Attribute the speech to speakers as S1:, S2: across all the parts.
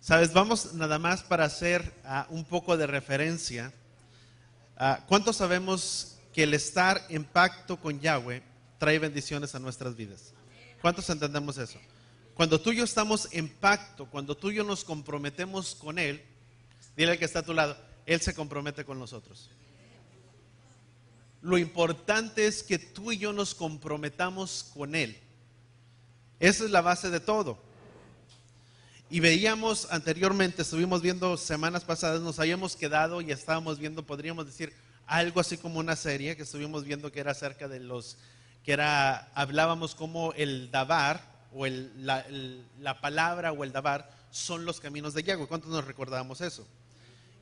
S1: Sabes, vamos nada más para hacer un poco de referencia. ¿Cuántos sabemos que el estar en pacto con Yahweh trae bendiciones a nuestras vidas? ¿Cuántos entendemos eso? Cuando tú y yo estamos en pacto, cuando tú y yo nos comprometemos con Él, dile al que está a tu lado, Él se compromete con nosotros. Lo importante es que tú y yo nos comprometamos con Él. Esa es la base de todo. Y veíamos anteriormente, estuvimos viendo semanas pasadas, nos habíamos quedado y estábamos viendo, podríamos decir, algo así como una serie que estuvimos viendo que era acerca de hablábamos como el Dabar, o la palabra o el Dabar son los caminos de Yahweh. ¿Cuántos nos recordábamos eso?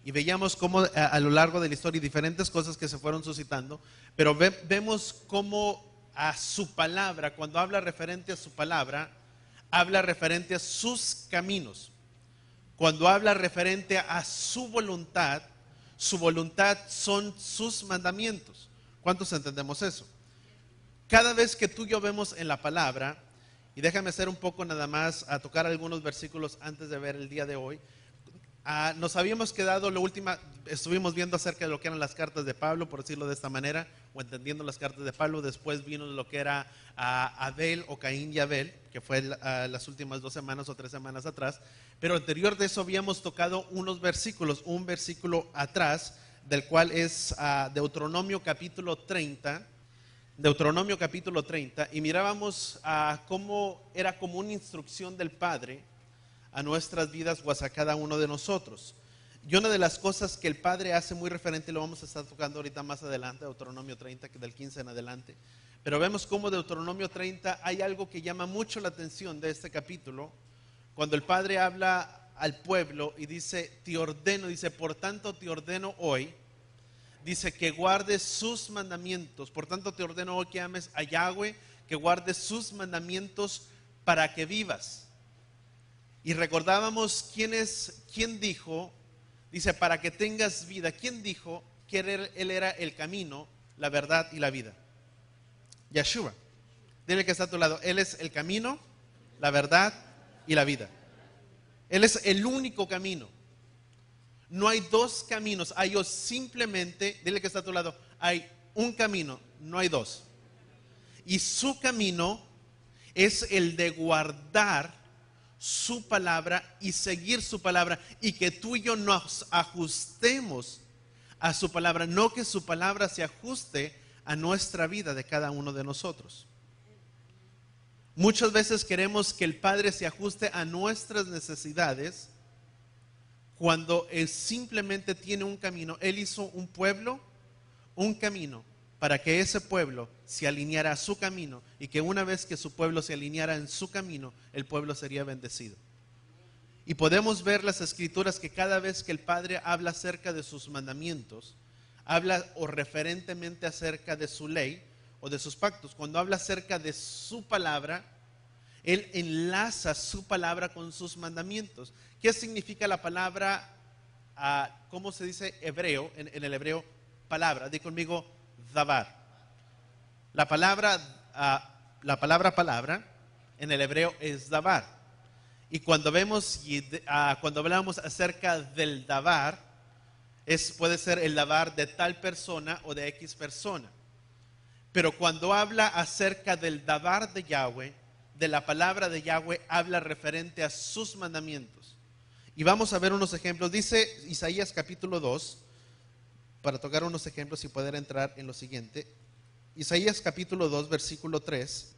S1: Y veíamos cómo a lo largo de la historia diferentes cosas que se fueron suscitando, pero vemos cómo a su palabra, cuando habla referente a su palabra, habla referente a sus caminos. Cuando habla referente a su voluntad son sus mandamientos. ¿Cuántos entendemos eso? Cada vez que tú y yo vemos en la palabra, y déjame hacer un poco nada más a tocar algunos versículos antes de ver el día de hoy. Nos habíamos quedado, estuvimos viendo acerca de lo que eran las cartas de Pablo, por decirlo de esta manera, o entendiendo las cartas de Pablo. Después vino lo que era Abel o Caín y Abel, que fue las últimas 2 semanas o 3 semanas atrás. Pero anterior de eso habíamos tocado unos versículos, un versículo atrás, del cual es Deuteronomio capítulo 30. Deuteronomio capítulo 30, y mirábamos cómo era como una instrucción del Padre a nuestras vidas o a cada uno de nosotros. Y una de las cosas que el Padre hace muy referente, lo vamos a estar tocando ahorita más adelante, Deuteronomio 30, que del 15 en adelante. Pero vemos cómo Deuteronomio 30 hay algo que llama mucho la atención de este capítulo, cuando el Padre habla al pueblo y dice, te ordeno, dice, por tanto te ordeno hoy, dice que guardes sus mandamientos. Por tanto te ordeno hoy que ames a Yahweh, que guardes sus mandamientos para que vivas. Y recordábamos quién dijo, dice, para que tengas vida. ¿Quién dijo que él era el camino, la verdad y la vida? Yeshua. Dile que está a tu lado, Él es el camino, la verdad y la vida. Él es el único camino. No hay dos caminos, simplemente, dile que está a tu lado, hay un camino, no hay dos. Y su camino es el de guardar su palabra y seguir su palabra, y que tú y yo nos ajustemos a su palabra, no que su palabra se ajuste a nuestra vida de cada uno de nosotros. Muchas veces queremos que el Padre se ajuste a nuestras necesidades, cuando Él simplemente tiene un camino. Él hizo un pueblo, un camino, para que ese pueblo se alineara a su camino, y que una vez que su pueblo se alineara en su camino, el pueblo sería bendecido. Y podemos ver las escrituras que cada vez que el Padre habla acerca de sus mandamientos, habla o referentemente acerca de su ley o de sus pactos. Cuando habla acerca de su palabra, Él enlaza su palabra con sus mandamientos. ¿Qué significa la palabra? ¿Cómo se dice hebreo? En el hebreo, palabra. Di conmigo, davar. La palabra palabra en el hebreo es davar. Y cuando cuando hablamos acerca del davar, puede ser el davar de tal persona o de X persona. Pero cuando habla acerca del davar de Yahweh, de la palabra de Yahweh, habla referente a sus mandamientos. Y vamos a ver unos ejemplos. Dice Isaías capítulo 2, para tocar unos ejemplos y poder entrar en lo siguiente. Isaías capítulo 2, versículo 3.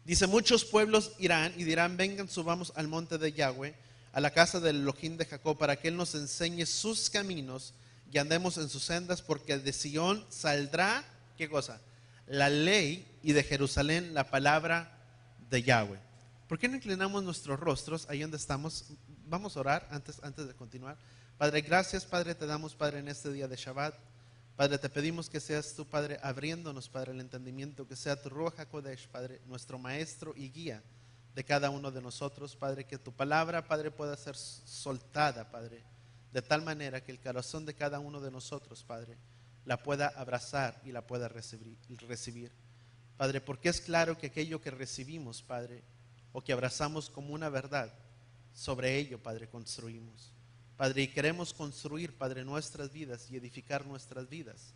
S1: Dice, muchos pueblos irán y dirán, vengan, subamos al monte de Yahweh, a la casa del Elohim de Jacob, para que Él nos enseñe sus caminos y andemos en sus sendas, porque de Sión saldrá, ¿qué cosa? La ley, y de Jerusalén la palabra de Yahweh. ¿Por qué no inclinamos nuestros rostros ahí donde estamos? Vamos a orar antes de continuar. Padre, gracias, Padre, te damos, Padre, en este día de Shabbat. Padre, te pedimos que seas tú, Padre, abriéndonos, Padre, el entendimiento, que sea tu Ruach HaKodesh, Padre, nuestro maestro y guía de cada uno de nosotros, Padre, que tu palabra, Padre, pueda ser soltada, Padre, de tal manera que el corazón de cada uno de nosotros, Padre, la pueda abrazar y la pueda recibir. Padre, porque es claro que aquello que recibimos, Padre, o que abrazamos como una verdad, sobre ello, Padre, construimos. Padre, y queremos construir, Padre, nuestras vidas y edificar nuestras vidas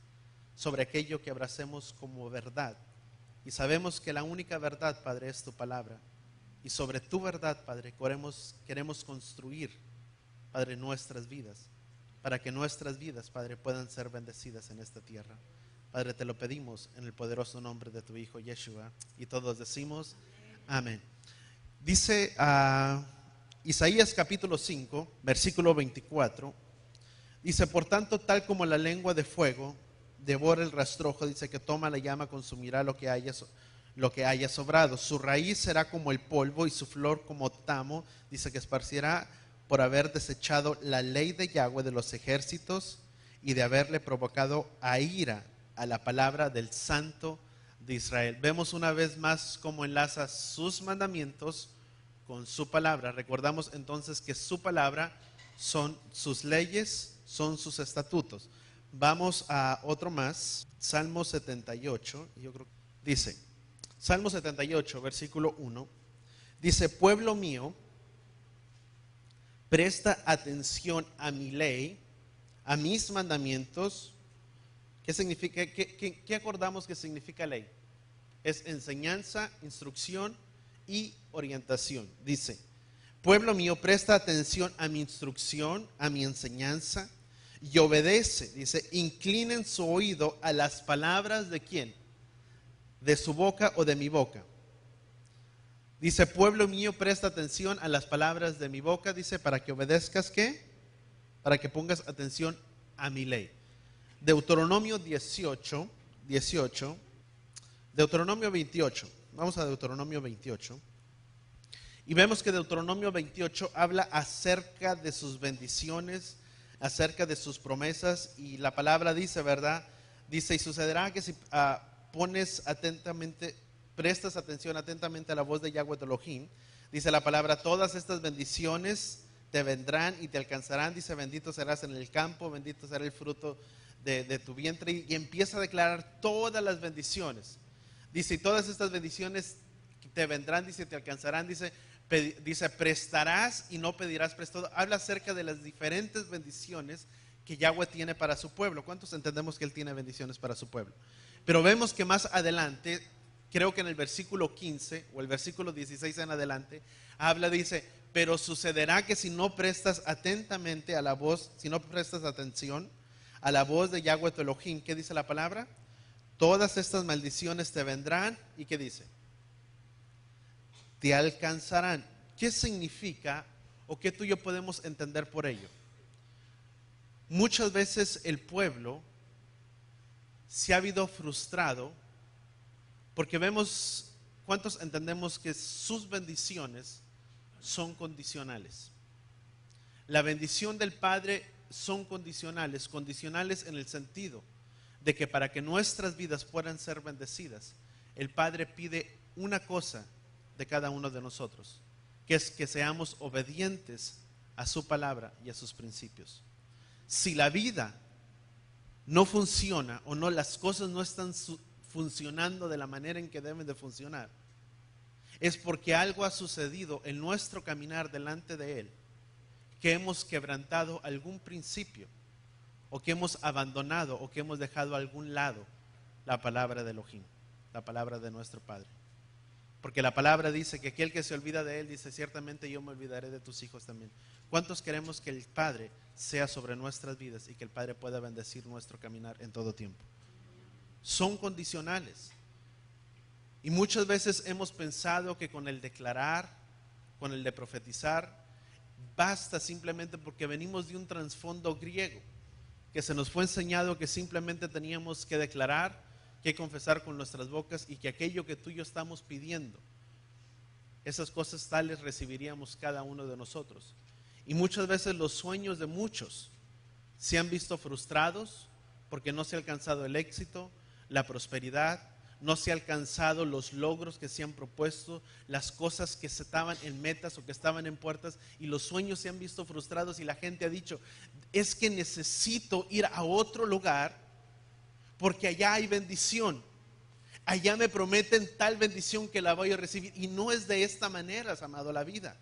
S1: sobre aquello que abracemos como verdad. Y sabemos que la única verdad, Padre, es tu palabra. Y sobre tu verdad, Padre, queremos construir, Padre, nuestras vidas, para que nuestras vidas, Padre, puedan ser bendecidas en esta tierra. Padre, te lo pedimos en el poderoso nombre de tu Hijo Yeshua. Y todos decimos amén. Dice Isaías capítulo 5, versículo 24. Dice: por tanto, tal como la lengua de fuego devora el rastrojo, dice, que toma la llama, consumirá lo que haya sobrado. Su raíz será como el polvo y su flor como tamo, dice, que esparcirá por haber desechado la ley de Yahweh de los ejércitos y de haberle provocado a ira a la palabra del Santo de Israel. Vemos una vez más cómo enlaza sus mandamientos con su palabra. Recordamos entonces que su palabra son sus leyes, son sus estatutos. Vamos a otro más, Salmo 78, yo creo, dice, Salmo 78, versículo 1, dice: pueblo mío, presta atención a mi ley, a mis mandamientos. ¿Qué significa? ¿Qué acordamos que significa ley? Es enseñanza, instrucción y orientación. Dice: pueblo mío, presta atención a mi instrucción, a mi enseñanza, y obedece. Dice: inclinen su oído a las palabras ¿de quién? De su boca o de mi boca. Dice: pueblo mío, presta atención a las palabras de mi boca. Dice: para que obedezcas, ¿qué? Para que pongas atención a mi ley. Deuteronomio 18, Deuteronomio 28. Vamos a Deuteronomio 28. Y vemos que Deuteronomio 28 habla acerca de sus bendiciones, acerca de sus promesas. Y la palabra dice, ¿verdad? Dice: y sucederá que si prestas atención atentamente a la voz de Yahweh tu Elohim, dice la palabra, todas estas bendiciones te vendrán y te alcanzarán. Dice: bendito serás en el campo, bendito será el fruto de tu vientre. Y empieza a declarar todas las bendiciones. Dice: y todas estas bendiciones te vendrán, dice, te alcanzarán. Dice, prestarás y no pedirás prestado. Habla acerca de las diferentes bendiciones que Yahweh tiene para su pueblo. ¿Cuántos entendemos que Él tiene bendiciones para su pueblo? Pero vemos que más adelante, creo que en el versículo 15 o el versículo 16 en adelante, dice: pero sucederá que si no prestas atentamente a la voz, si no prestas atención a la voz de Yahweh tu Elohim, ¿qué dice la palabra? Todas estas maldiciones te vendrán. ¿Y qué dice? Te alcanzarán. ¿Qué significa o qué tú y yo podemos entender por ello? Muchas veces el pueblo se ha habido frustrado porque vemos, ¿cuántos entendemos que sus bendiciones son condicionales? La bendición del Padre son condicionales en el sentido de que para que nuestras vidas puedan ser bendecidas, el Padre pide una cosa de cada uno de nosotros, que es que seamos obedientes a su palabra y a sus principios. Si la vida no funciona o no, las cosas no están funcionando de la manera en que deben de funcionar, es porque algo ha sucedido en nuestro caminar delante de Él, que hemos quebrantado algún principio, o que hemos abandonado, o que hemos dejado a algún lado la palabra de Elohim, la palabra de nuestro Padre. Porque la palabra dice que aquel que se olvida de Él, dice: ciertamente yo me olvidaré de tus hijos también. ¿Cuántos queremos que el Padre sea sobre nuestras vidas y que el Padre pueda bendecir nuestro caminar en todo tiempo? Son condicionales. Y muchas veces hemos pensado que con el declarar, con el de profetizar, basta, simplemente porque venimos de un trasfondo griego, que se nos fue enseñado que simplemente teníamos que declarar, que confesar con nuestras bocas, y que aquello que tú y yo estamos pidiendo, esas cosas tales recibiríamos cada uno de nosotros. Y muchas veces los sueños de muchos se han visto frustrados porque no se ha alcanzado el éxito, la prosperidad, no se ha alcanzado los logros que se han propuesto, las cosas que estaban en metas o que estaban en puertas, y los sueños se han visto frustrados, y la gente ha dicho: es que necesito ir a otro lugar porque allá hay bendición, allá me prometen tal bendición que la voy a recibir. Y no es de esta manera, amado, la vida.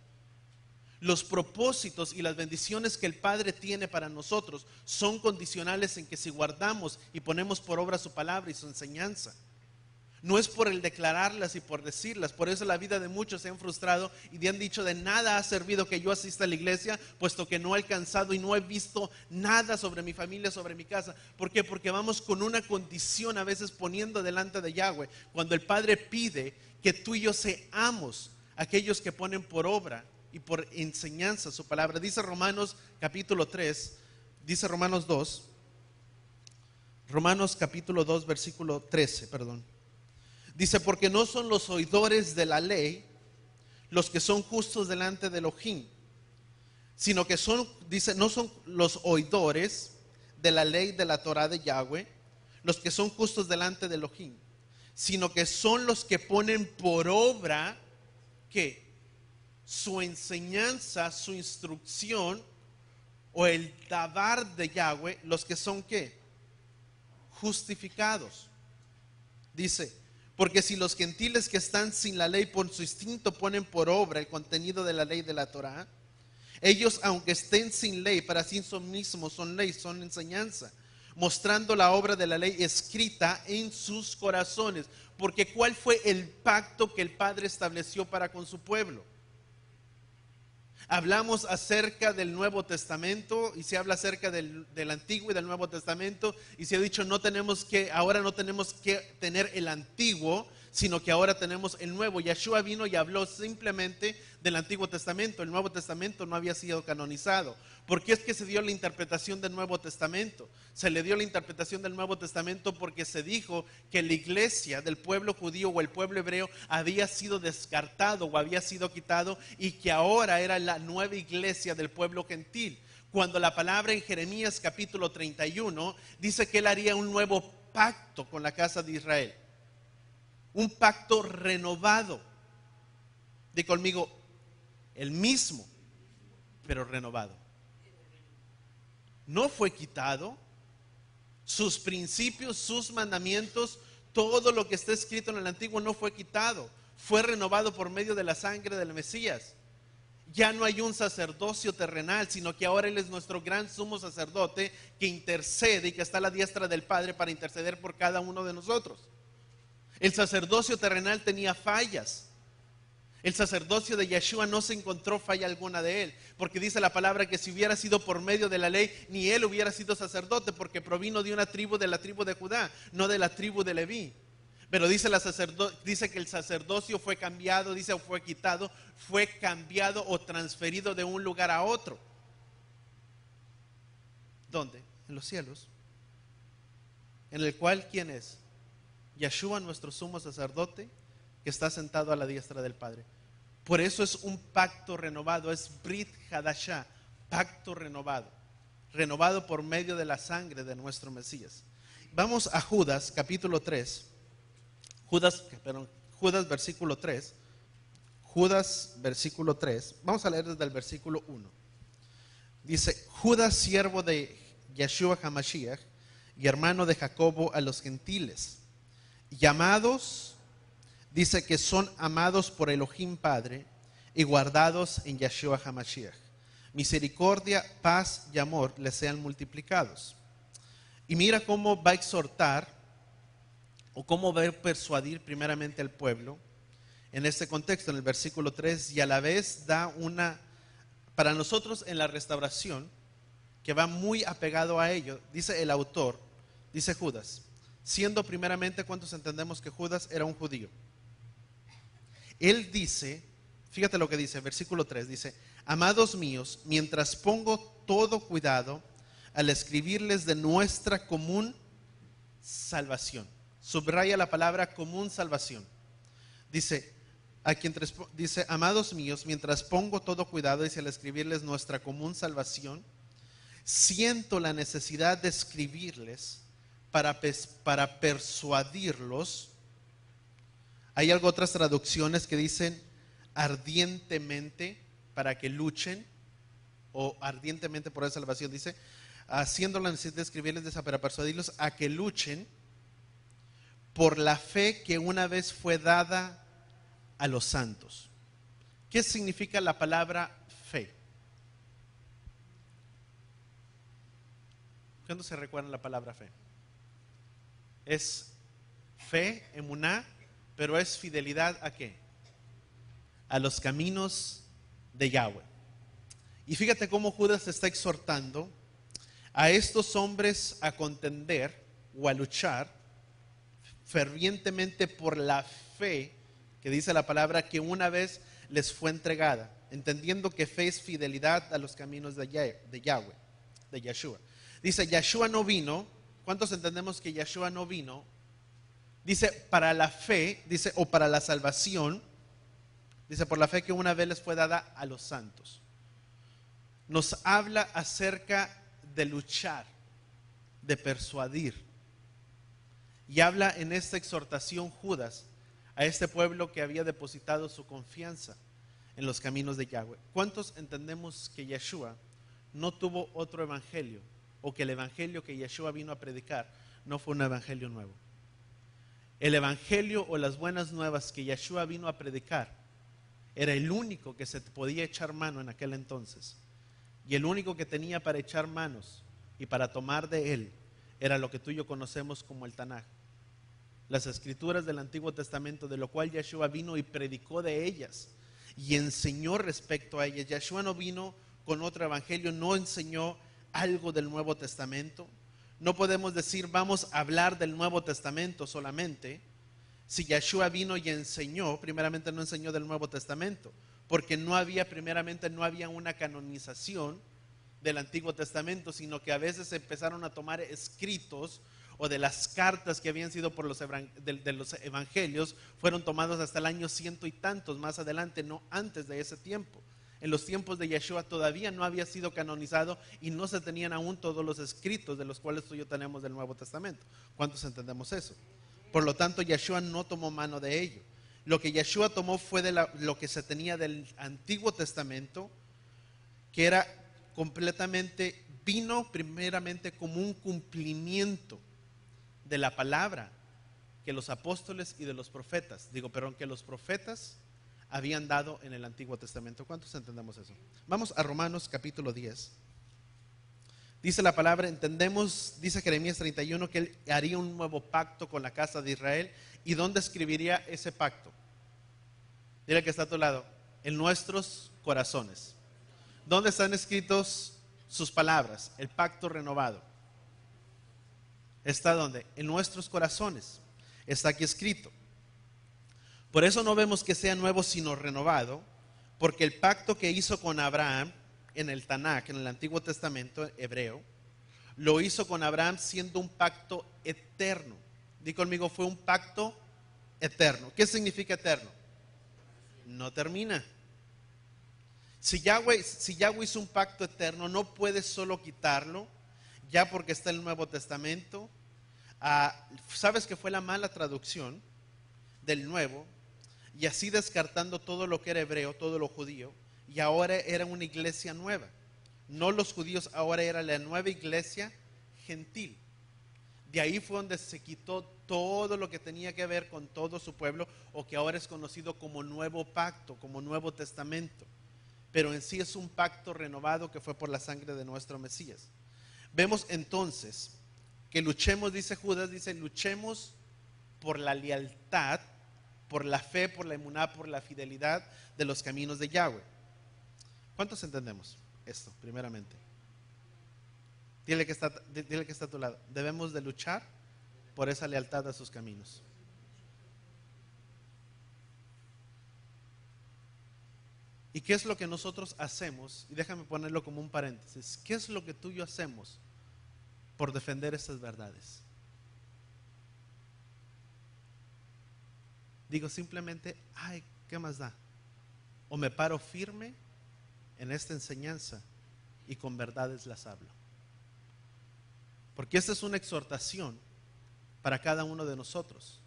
S1: Los propósitos y las bendiciones que el Padre tiene para nosotros son condicionales en que si guardamos y ponemos por obra su palabra y su enseñanza. No es por el declararlas y por decirlas. Por eso la vida de muchos se han frustrado y han dicho: de nada ha servido que yo asista a la iglesia, puesto que no he alcanzado y no he visto nada sobre mi familia, sobre mi casa. ¿Por qué? Porque vamos con una condición a veces poniendo delante de Yahweh, cuando el Padre pide que tú y yo seamos aquellos que ponen por obra y por enseñanza su palabra. Dice Romanos capítulo 3, dice Romanos 2, Romanos capítulo 2 versículo 13, perdón. Dice: porque no son los oidores de la ley los que son justos delante de Elohim, sino que son, dice, no son los oidores de la ley de la Torah de Yahweh los que son justos delante de Elohim, sino que son los que ponen por obra, ¿qué? Su enseñanza, su instrucción o el dabar de Yahweh, los que son, ¿qué? Justificados. Dice: porque si los gentiles que están sin la ley por su instinto ponen por obra el contenido de la ley de la Torah, ellos, aunque estén sin ley, para sí mismos son ley, son enseñanza, mostrando la obra de la ley escrita en sus corazones. Porque ¿cuál fue el pacto que el Padre estableció para con su pueblo? Hablamos acerca del Nuevo Testamento y se habla acerca del Antiguo y del Nuevo Testamento, y se ha dicho: ahora no tenemos que tener el Antiguo, sino que ahora tenemos el Nuevo. Yeshua vino y habló simplemente del Antiguo Testamento. El Nuevo Testamento no había sido canonizado. ¿Por qué es que se dio la interpretación del Nuevo Testamento? Se le dio la interpretación del Nuevo Testamento porque se dijo que la iglesia del pueblo judío o el pueblo hebreo había sido descartado o había sido quitado, y que ahora era la nueva iglesia del pueblo gentil. Cuando la palabra en Jeremías capítulo 31 dice que él haría un nuevo pacto con la casa de Israel, un pacto renovado. Di conmigo: el mismo, pero renovado. No fue quitado. Sus principios, sus mandamientos, todo lo que está escrito en el Antiguo no fue quitado. Fue renovado por medio de la sangre del Mesías. Ya no hay un sacerdocio terrenal, sino que ahora Él es nuestro gran sumo sacerdote que intercede y que está a la diestra del Padre para interceder por cada uno de nosotros. El sacerdocio terrenal tenía fallas. El sacerdocio de Yeshua no se encontró falla alguna de él, porque dice la palabra que si hubiera sido por medio de la ley, ni él hubiera sido sacerdote, porque provino de una tribu, de la tribu de Judá, no de la tribu de Leví. Pero dice que el sacerdocio fue cambiado, fue quitado, fue cambiado o transferido de un lugar a otro. ¿Dónde? En los cielos. En el cual, ¿quién es? Yeshua, nuestro sumo sacerdote, que está sentado a la diestra del Padre. Por eso es un pacto renovado, es Brit Hadashah, pacto renovado, renovado por medio de la sangre de nuestro Mesías. Vamos a Judas capítulo 3, Judas versículo 3, Judas versículo 3, vamos a leer desde el versículo 1. Dice: Judas, siervo de Yeshua HaMashiach y hermano de Jacobo a los gentiles, llamados, dice que son amados por Elohim Padre y guardados en Yeshua HaMashiach. Misericordia, paz y amor les sean multiplicados. Y mira cómo va a exhortar o cómo va a persuadir primeramente al pueblo en este contexto, en el versículo 3, y a la vez da una, para nosotros en la restauración, que va muy apegado a ello. Dice el autor, dice Judas, siendo primeramente, ¿cuántos entendemos que Judas era un judío? Él dice, fíjate lo que dice, versículo 3, dice: amados míos, mientras pongo todo cuidado al escribirles de nuestra común salvación. Subraya la palabra común salvación. Dice, amados míos, mientras pongo todo cuidado, dice, al escribirles nuestra común salvación, siento la necesidad de escribirles para persuadirlos. Hay otras traducciones que dicen ardientemente, para que luchen, o ardientemente por la salvación. Dice, haciendo la necesidad de escribirles para persuadirlos a que luchen por la fe que una vez fue dada a los santos. ¿Qué significa la palabra fe? ¿Cuándo se recuerda la palabra fe? Es fe, emuná, pero es fidelidad ¿a qué? A los caminos de Yahweh. Y fíjate cómo Judas está exhortando a estos hombres a contender o a luchar fervientemente por la fe que dice la palabra que una vez les fue entregada, entendiendo que fe es fidelidad a los caminos de Yahweh, de Yeshua. Dice, Yeshua no vino. ¿Cuántos entendemos que Yeshua no vino? Dice, para la fe, dice, o para la salvación, dice, por la fe que una vez les fue dada a los santos. Nos habla acerca de luchar, de persuadir. Y habla en esta exhortación Judas a este pueblo que había depositado su confianza en los caminos de Yahweh. ¿Cuántos entendemos que Yeshua no tuvo otro evangelio, o que el evangelio que Yeshua vino a predicar no fue un evangelio nuevo? El evangelio o las buenas nuevas que Yeshua vino a predicar era el único que se podía echar mano en aquel entonces, y el único que tenía para echar manos y para tomar de él era lo que tú y yo conocemos como el Tanaj, las escrituras del Antiguo Testamento, de lo cual Yeshua vino y predicó de ellas y enseñó respecto a ellas. Yeshua no vino con otro evangelio, no enseñó algo del Nuevo Testamento. No podemos decir vamos a hablar del Nuevo Testamento solamente. Si Yeshua vino y enseñó, primeramente no enseñó del Nuevo Testamento, porque no había una canonización del Antiguo Testamento, sino que a veces empezaron a tomar escritos o de las cartas que habían sido por de los evangelios, fueron tomados hasta el año 100 y tantos más adelante, no antes de ese tiempo. En los tiempos de Yeshua todavía no había sido canonizado y no se tenían aún todos los escritos de los cuales tú y yo tenemos del Nuevo Testamento. ¿Cuántos entendemos eso? Por lo tanto, Yeshua no tomó mano de ello. Lo que Yeshua tomó fue de lo que se tenía del Antiguo Testamento, que era completamente, vino primeramente como un cumplimiento de la palabra que los apóstoles y de los profetas, que los profetas habían dado en el Antiguo Testamento. ¿Cuántos entendemos eso? Vamos a Romanos capítulo 10. Dice la palabra, dice Jeremías 31 que él haría un nuevo pacto con la casa de Israel. ¿Y dónde escribiría ese pacto? Dile que está a tu lado, en nuestros corazones. ¿Dónde están escritos sus palabras? El pacto renovado. ¿Está dónde? En nuestros corazones. Está aquí escrito. Por eso no vemos que sea nuevo sino renovado, porque el pacto que hizo con Abraham en el Tanaj, en el Antiguo Testamento hebreo, lo hizo con Abraham siendo un pacto eterno. Di conmigo, fue un pacto eterno. ¿Qué significa eterno? No termina. Si Yahweh hizo un pacto eterno, no puedes solo quitarlo ya porque está el Nuevo Testamento. Sabes que fue la mala traducción del Nuevo, y así descartando todo lo que era hebreo, todo lo judío, y ahora era una iglesia nueva. No los judíos, ahora era la nueva iglesia gentil. De ahí fue donde se quitó todo lo que tenía que ver con todo su pueblo, o que ahora es conocido como Nuevo Pacto, como Nuevo Testamento. Pero en sí es un pacto renovado que fue por la sangre de nuestro Mesías. Vemos entonces que luchemos, dice Judas, luchemos por la lealtad, por la fe, por la emuná, por la fidelidad de los caminos de Yahweh. ¿Cuántos entendemos esto, primeramente? Dile que está a tu lado. Debemos de luchar por esa lealtad a sus caminos. ¿Y qué es lo que nosotros hacemos? Y déjame ponerlo como un paréntesis. ¿Qué es lo que tú y yo hacemos por defender estas verdades? Digo simplemente, ¿qué más da? O me paro firme en esta enseñanza y con verdades las hablo. Porque esta es una exhortación para cada uno de nosotros,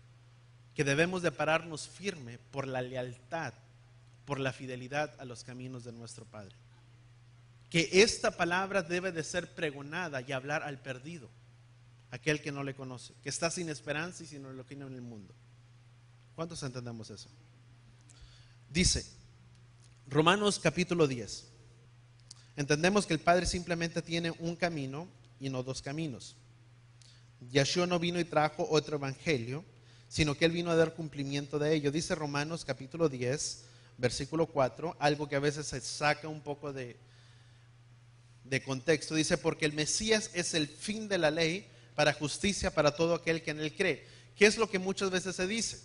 S1: que debemos de pararnos firme por la lealtad, por la fidelidad a los caminos de nuestro Padre. Que esta palabra debe de ser pregonada y hablar al perdido, aquel que no le conoce, que está sin esperanza y sin eloquio en el mundo. ¿Cuántos entendemos eso? Dice Romanos capítulo 10. Entendemos que el Padre simplemente tiene un camino y no dos caminos. Yeshua no vino y trajo otro evangelio, sino que Él vino a dar cumplimiento de ello. Dice Romanos capítulo 10, versículo 4, algo que a veces se saca un poco de contexto. Dice, porque el Mesías es el fin de la ley para justicia para todo aquel que en Él cree. ¿Qué es lo que muchas veces se dice?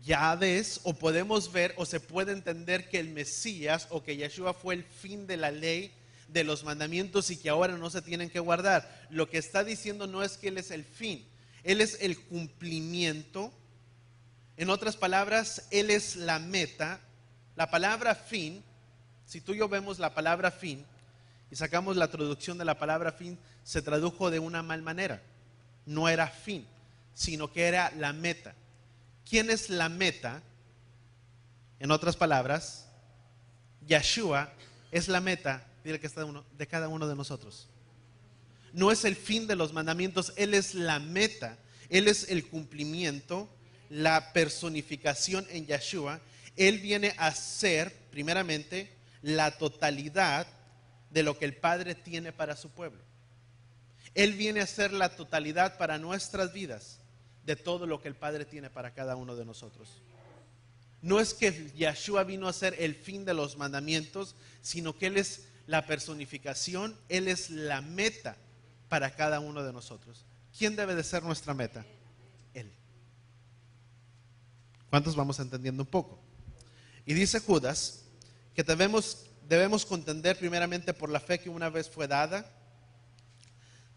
S1: Ya ves, o podemos ver, o se puede entender que el Mesías o que Yeshua fue el fin de la ley, de los mandamientos, y que ahora no se tienen que guardar. Lo que está diciendo no es que Él es el fin, Él es el cumplimiento. En otras palabras, Él es la meta. La palabra fin, si tú y yo vemos la palabra fin y sacamos la traducción de la palabra fin, se tradujo de una mal manera. No era fin, sino que era la meta. ¿Quién es la meta? En otras palabras, Yeshua es la meta, dile que está de cada uno de nosotros. No es el fin de los mandamientos, Él es la meta, Él es el cumplimiento, la personificación en Yeshua. Él viene a ser, primeramente, la totalidad de lo que el Padre tiene para su pueblo. Él viene a ser la totalidad para nuestras vidas de todo lo que el Padre tiene para cada uno de nosotros. No es que Yeshua vino a ser el fin de los mandamientos, sino que Él es la personificación, Él es la meta para cada uno de nosotros. ¿Quién debe de ser nuestra meta? Él. ¿Cuántos vamos entendiendo un poco? Y dice Judas que debemos contender primeramente por la fe que una vez fue dada,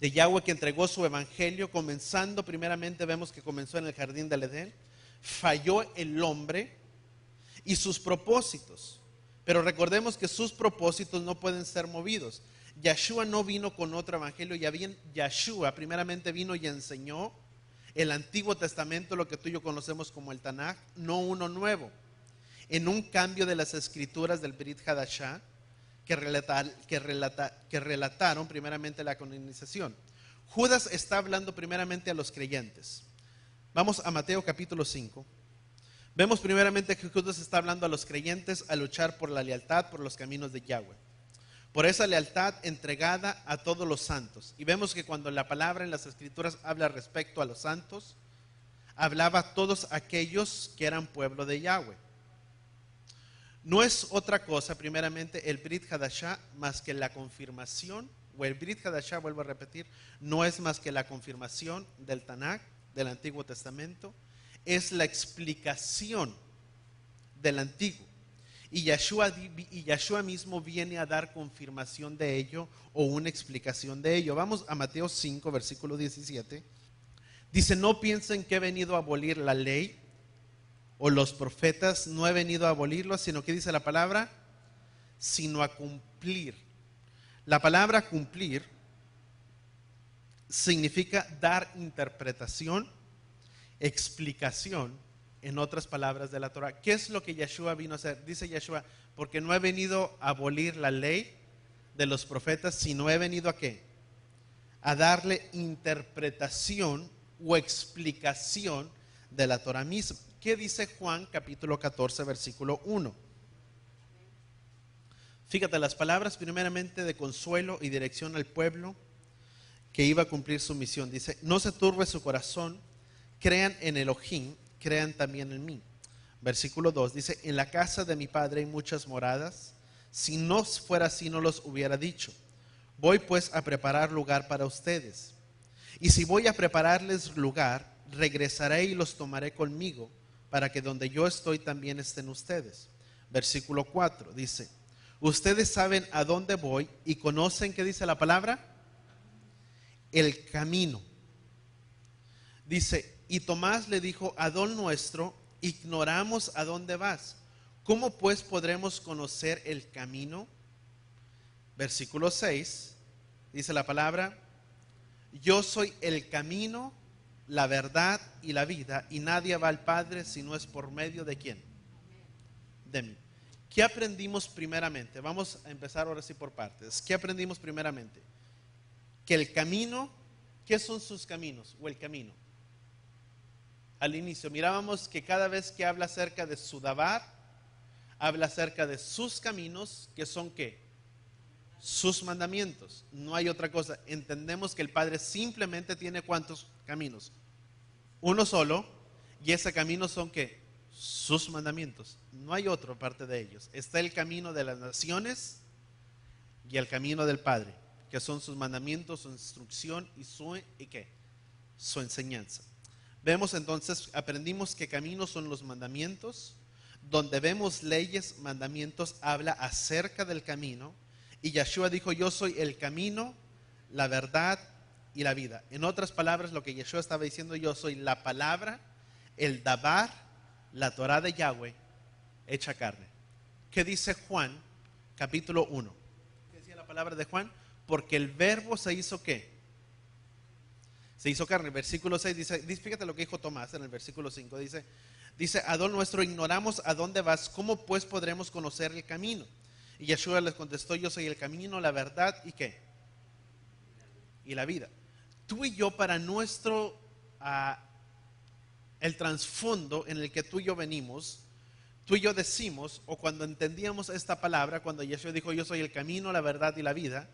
S1: de Yahweh que entregó su evangelio, comenzando primeramente, vemos que comenzó en el jardín del Edén. Falló el hombre y sus propósitos, pero recordemos que sus propósitos no pueden ser movidos. Yeshua no vino con otro evangelio, ya bien Yeshua primeramente vino y enseñó el Antiguo Testamento, lo que tú y yo conocemos como el Tanaj, no uno nuevo, en un cambio de las escrituras del Brit Hadashah, que relataron primeramente la canonización. Judas está hablando primeramente a los creyentes. Vamos a Mateo capítulo 5. Vemos primeramente que Judas está hablando a los creyentes a luchar por la lealtad, por los caminos de Yahweh, por esa lealtad entregada a todos los santos. Y vemos que cuando la palabra en las escrituras habla respecto a los santos, hablaba a todos aquellos que eran pueblo de Yahweh. No es otra cosa, primeramente, el Brit Hadashah más que la confirmación, o el Brit Hadashah, vuelvo a repetir, no es más que la confirmación del Tanaj, del Antiguo Testamento, es la explicación del Antiguo. Y Yeshua mismo viene a dar confirmación de ello o una explicación de ello. Vamos a Mateo 5, versículo 17. Dice, no piensen que he venido a abolir la ley o los profetas, no he venido a abolirlos, sino que dice la palabra, sino a cumplir. La palabra cumplir significa dar interpretación, explicación, en otras palabras de la Torah. ¿Qué es lo que Yeshua vino a hacer? Dice Yeshua, porque no he venido a abolir la ley de los profetas, sino he venido a ¿qué? A darle interpretación o explicación de la Torah misma. ¿Qué dice Juan capítulo 14 versículo 1? Fíjate, las palabras primeramente de consuelo y dirección al pueblo que iba a cumplir su misión. Dice, no se turbe su corazón, crean en Elohim, crean también en mí. Versículo 2 dice, en la casa de mi padre hay muchas moradas, si no fuera así no los hubiera dicho. Voy pues a preparar lugar para ustedes. Y si voy a prepararles lugar, regresaré y los tomaré conmigo, para que donde yo estoy también estén ustedes. Versículo 4 dice, ustedes saben a dónde voy y conocen, ¿qué dice la palabra? El camino. Dice, y Tomás le dijo, Adón nuestro, ignoramos a dónde vas. ¿Cómo pues podremos conocer el camino? Versículo 6 dice la palabra, yo soy el camino, la verdad y la vida, y nadie va al Padre si no es por medio de ¿quién? De mí. ¿Qué aprendimos primeramente? Vamos a empezar ahora sí por partes. ¿Qué aprendimos primeramente? Que el camino, ¿qué son sus caminos o el camino? Al inicio mirábamos que cada vez que habla acerca de su dabar, habla acerca de sus caminos, que son ¿qué? sus mandamientos. No hay otra cosa. Entendemos que el Padre simplemente tiene ¿cuántos caminos? Uno solo, y ese camino son ¿qué? Sus mandamientos. No hay otra parte de ellos. Está el camino de las naciones y el camino del Padre, que son sus mandamientos, su instrucción y su enseñanza. Vemos entonces, aprendimos que caminos son los mandamientos. Donde vemos leyes, mandamientos, habla acerca del camino. Y Yeshua dijo: yo soy el camino, la verdad y la vida. En otras palabras, lo que Yeshua estaba diciendo: yo soy la palabra, el Dabar, la Torah de Yahweh hecha carne. ¿Qué dice Juan capítulo 1? ¿Qué decía la palabra de Juan? Porque el verbo se hizo ¿qué? Se hizo carne. Versículo 6 dice, fíjate lo que dijo Tomás en el versículo 5, dice: Adón nuestro, ignoramos a dónde vas, ¿cómo pues podremos conocer el camino? Y Yeshua les contestó: yo soy el camino, la verdad y ¿qué? Y la vida. Tú y yo, para nuestro el trasfondo en el que tú y yo venimos, tú y yo decimos, o cuando entendíamos esta palabra, cuando Yeshua dijo: yo soy el camino, la verdad y la vida,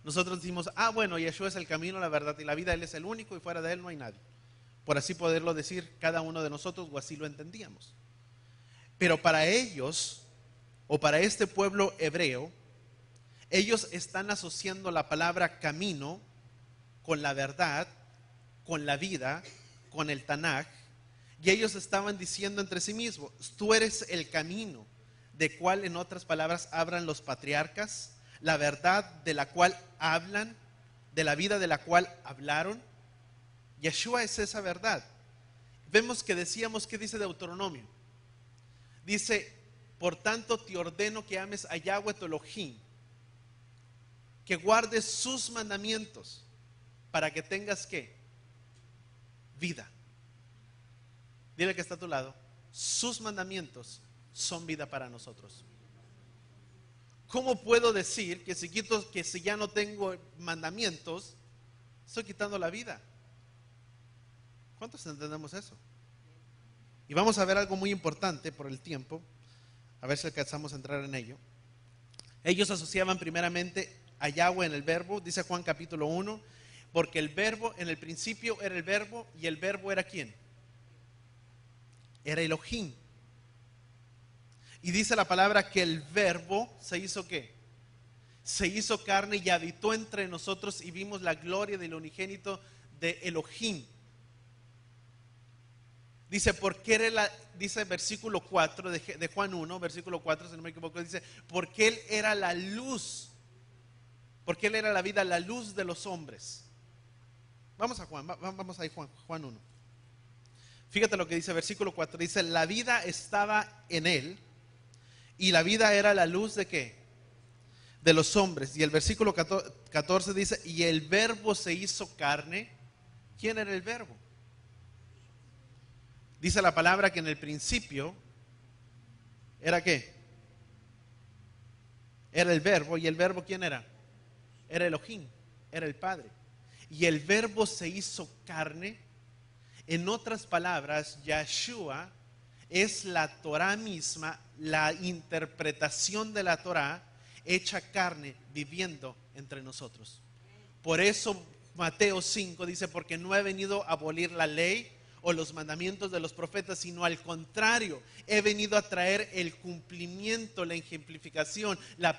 S1: nosotros decimos: bueno, Yeshua es el camino, la verdad y la vida, Él es el único y fuera de Él no hay nadie. Por así poderlo decir cada uno de nosotros, o así lo entendíamos. Pero para ellos, o para este pueblo hebreo, ellos están asociando la palabra camino con la verdad, con la vida, con el Tanaj, y ellos estaban diciendo entre sí mismos: tú eres el camino, de cual en otras palabras hablan los patriarcas, la verdad de la cual hablan, de la vida de la cual hablaron. Yeshua es esa verdad. Vemos que decíamos, ¿qué dice Deuteronomio? Dice: por tanto te ordeno que ames a Yahweh tu Elohim, que guardes sus mandamientos, para que tengas ¿qué? Vida. Dile que está a tu lado: sus mandamientos son vida para nosotros. ¿Cómo puedo decir que si ya no tengo mandamientos, estoy quitando la vida? ¿Cuántos entendemos eso? Y vamos a ver algo muy importante por el tiempo, a ver si alcanzamos a entrar en ello. Ellos asociaban primeramente a Yahweh en el verbo, dice Juan capítulo 1, porque el verbo, en el principio era el verbo, y el verbo era ¿quién? Era Elohim. Y dice la palabra que el verbo se hizo ¿qué? Se hizo carne y habitó entre nosotros, y vimos la gloria del unigénito de Elohim. Dice, porque dice versículo 4 de Juan 1, versículo 4, si no me equivoco, dice: porque Él era la luz, porque Él era la vida, la luz de los hombres. Vamos a Juan, vamos ahí, Juan 1. Fíjate lo que dice versículo 4, dice: la vida estaba en Él, y la vida era la luz ¿de qué? De los hombres. Y el versículo 14 dice: y el verbo se hizo carne. ¿Quién era el verbo? Dice la palabra que en el principio ¿era qué? Era el verbo. ¿Y el verbo quién era? Era Elohim, era el Padre. Y el verbo se hizo carne. En otras palabras, Yeshua es la Torah misma, la interpretación de la Torah hecha carne, viviendo entre nosotros. Por eso Mateo 5 dice: porque no he venido a abolir la ley o los mandamientos de los profetas, sino al contrario, he venido a traer el cumplimiento, la ejemplificación, la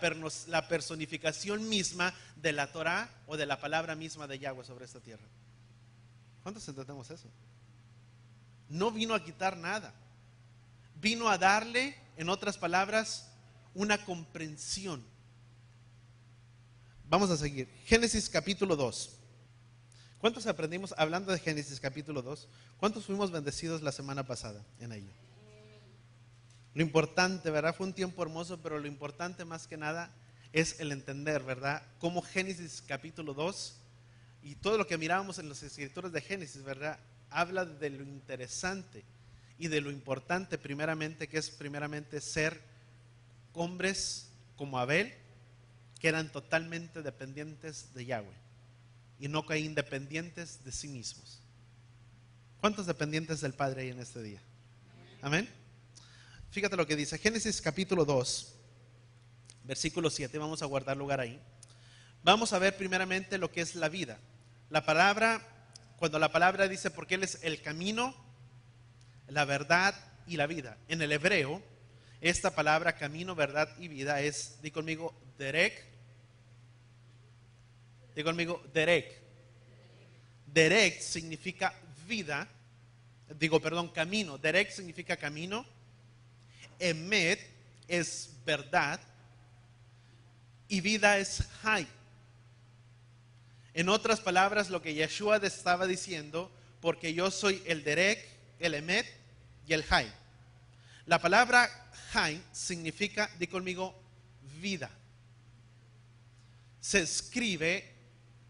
S1: personificación misma de la Torah, o de la palabra misma de Yahweh sobre esta tierra. ¿Cuántos entendemos eso? No vino a quitar nada, vino a darle, en otras palabras, una comprensión. Vamos a seguir. Génesis capítulo 2. ¿Cuántos aprendimos hablando de Génesis capítulo 2? ¿Cuántos fuimos bendecidos la semana pasada en ello? Lo importante, ¿verdad? Fue un tiempo hermoso, pero lo importante más que nada es el entender, ¿verdad? Cómo Génesis capítulo 2 y todo lo que mirábamos en las escrituras de Génesis, ¿verdad? Habla de lo interesante y de lo importante primeramente, que es primeramente ser hombres como Abel, que eran totalmente dependientes de Yahweh y no que independientes de sí mismos. ¿Cuántos dependientes del Padre hay en este día? Amén. Fíjate lo que dice Génesis capítulo 2, versículo 7. Vamos a guardar lugar ahí. Vamos a ver primeramente lo que es la vida. La palabra, cuando la palabra dice porque Él es el camino, la verdad y la vida. En el hebreo, esta palabra camino, verdad y vida es, di conmigo, derek. Di conmigo, derek. Derek significa vida, camino. Derek significa camino. Emet es verdad y vida es hay. En otras palabras, lo que Yeshua estaba diciendo, porque yo soy el derek, el emet y el hay. La palabra hay significa, di conmigo, vida. Se escribe,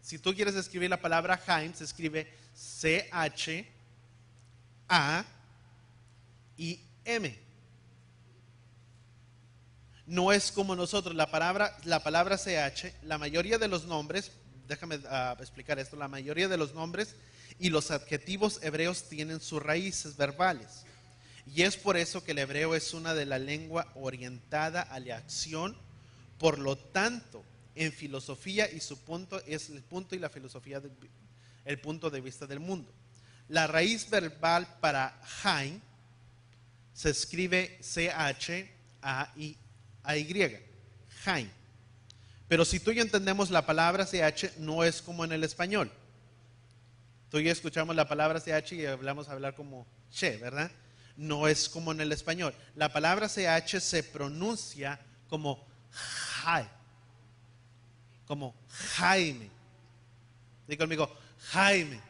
S1: si tú quieres escribir la palabra Haim, se escribe C-H-A-I-M. No es como nosotros, la palabra CH, la mayoría de los nombres, déjame explicar esto, la mayoría de los nombres y los adjetivos hebreos tienen sus raíces verbales. Y es por eso que el hebreo es una de la lengua orientada a la acción. Por lo tanto, en filosofía y su punto es el punto y la filosofía, el punto de vista del mundo. La raíz verbal para Haim se escribe C-H-A-I. Haim. Pero si tú y yo entendemos la palabra CH, no es como en el español. Tú y yo escuchamos la palabra CH y hablamos hablar como che, ¿verdad? No es como en el español. La palabra CH se pronuncia como Jai, como Jaime. Digo conmigo, Jaime.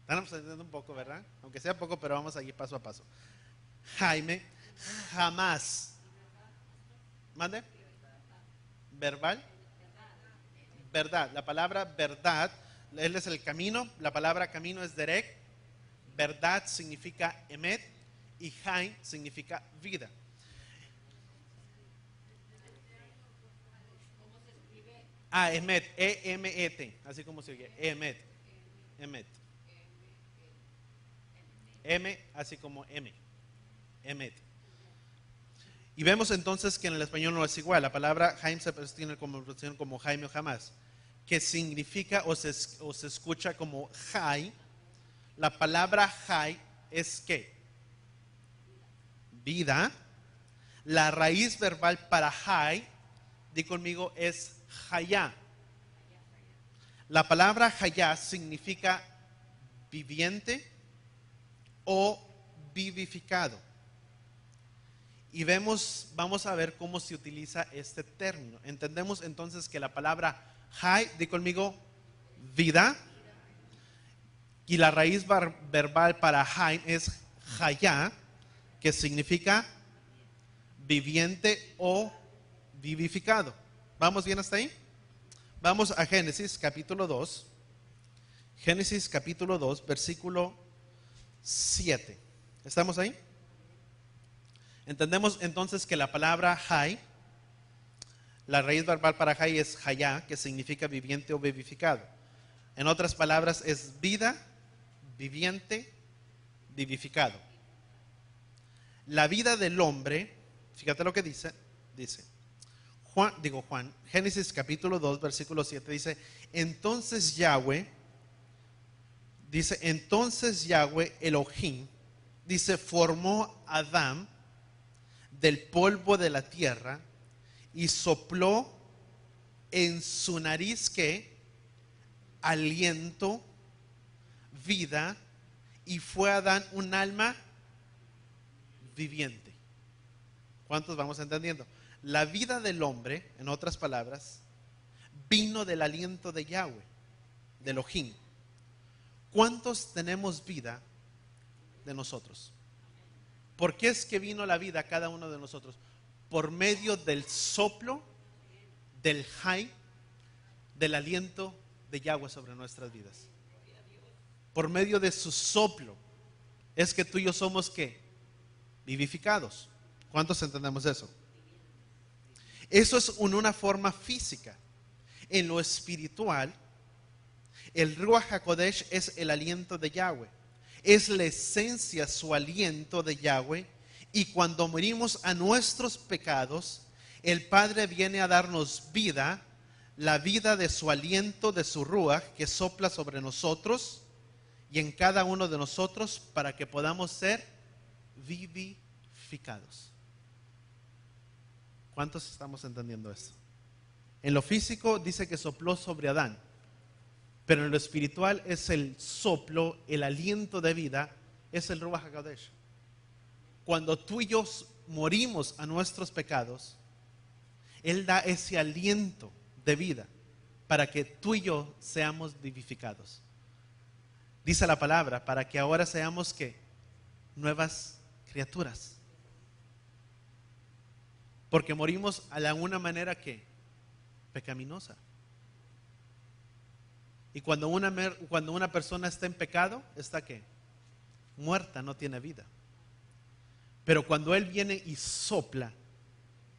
S1: Están entendiendo un poco, ¿verdad? Aunque sea poco, pero vamos a ir paso a paso. Jaime, jamás. ¿Mande? ¿Verbal? Verdad. La palabra verdad, Él es el camino. La palabra camino es derek. Verdad significa emet. Y Haim significa vida. Emet. E-M-E-T. Así como se oye. Emet. Emet. M, así como M. Emet. Y vemos entonces que en el español no es igual. La palabra Haim se tiene como Jaime o jamás, que significa o se escucha como Jai. La palabra Jai es ¿qué? Vida. La raíz verbal para Jai, di conmigo, es Jayá. La palabra Jayá significa viviente o vivificado. Y vamos a ver cómo se utiliza este término. Entendemos entonces que la palabra Hay, di conmigo, vida. Y la raíz verbal para Hay es Hayá, que significa viviente o vivificado. ¿Vamos bien hasta ahí? Vamos a Génesis capítulo 2. Génesis capítulo 2, versículo 7. ¿Estamos ahí? Entendemos entonces que la palabra hay, la raíz verbal para hay es hayá, que significa viviente o vivificado. En otras palabras es vida, viviente, vivificado. La vida del hombre, fíjate lo que dice Juan, Génesis capítulo 2, versículo 7 dice, entonces Yahweh Elohim, dice, formó a Adán del polvo de la tierra y sopló en su nariz que aliento, vida, y fue Adán un alma viviente. ¿Cuántos vamos entendiendo? La vida del hombre, en otras palabras, vino del aliento de Yahweh, de Elohim. ¿Cuántos tenemos vida de nosotros? ¿Por qué es que vino la vida a cada uno de nosotros? Por medio del soplo, del hay, del aliento de Yahweh sobre nuestras vidas. Por medio de su soplo es que tú y yo somos ¿qué? Vivificados. ¿Cuántos entendemos eso? Eso es una forma física. En lo espiritual, el Ruach HaKodesh es el aliento de Yahweh. Es la esencia, su aliento de Yahweh. Y cuando morimos a nuestros pecados, el Padre viene a darnos vida la vida de su aliento, de su ruaj, que sopla sobre nosotros y en cada uno de nosotros para que podamos ser vivificados. ¿Cuántos estamos entendiendo esto? En lo físico dice que sopló sobre Adán, pero en lo espiritual es el soplo, el aliento de vida, es el Ruach HaKodesh. Cuando tú y yo morimos a nuestros pecados, Él da ese aliento de vida para que tú y yo seamos vivificados. Dice la palabra, para que ahora seamos ¿qué? Nuevas criaturas. Porque morimos a una manera que pecaminosa. Y cuando una persona está en pecado, ¿está qué? Muerta, no tiene vida. Pero cuando Él viene y sopla